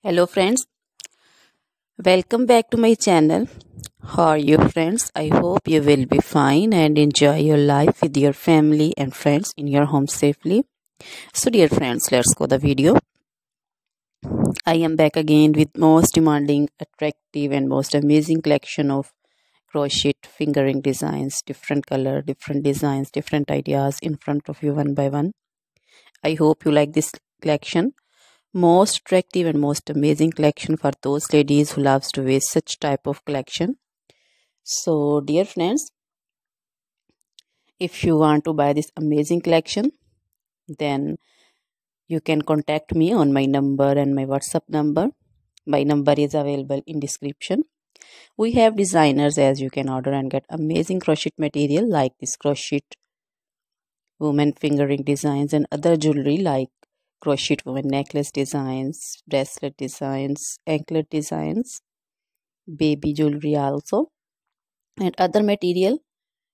Hello friends, welcome back to my channel. How are you friends? I hope you will be fine and enjoy your life with your family and friends in your home safely. So dear friends, let's go the video. I am back again with most demanding, attractive and most amazing collection of crochet fingering designs, different color, different designs, different ideas in front of you one by one. I hope you like this collection. Most attractive and most amazing collection for those ladies who loves to wear such type of collection. So dear friends, if you want to buy this amazing collection, then you can contact me on my number and my WhatsApp number. My number is available in description. We have designers as you can order and get amazing crochet material like this crochet woman fingering designs and other jewelry like crochet woman necklace designs, bracelet designs, anklet designs, baby jewelry also, and other material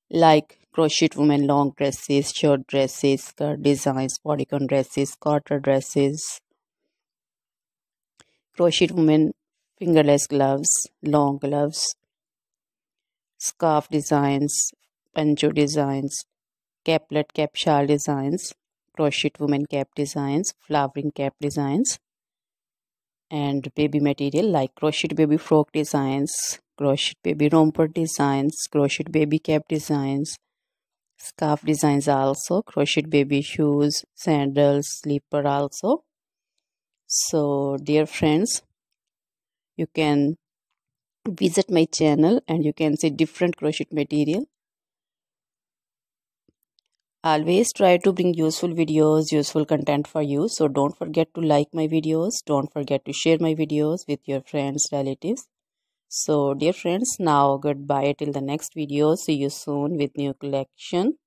like crochet women long dresses, short dresses, skirt designs, bodycon dresses, garter dresses, crochet women fingerless gloves, long gloves, scarf designs, poncho designs, caplet cap shawl designs, crochet women cap designs, flowering cap designs, and baby material like crochet baby frock designs, crochet baby romper designs, crochet baby cap designs, scarf designs also, crochet baby shoes, sandals, slipper also. So dear friends, you can visit my channel and you can see different crochet material. Always try to bring useful videos, useful content for you. So don't forget to like my videos. Don't forget to share my videos with your friends, relatives. So dear friends, now goodbye till the next video. See you soon with new collection.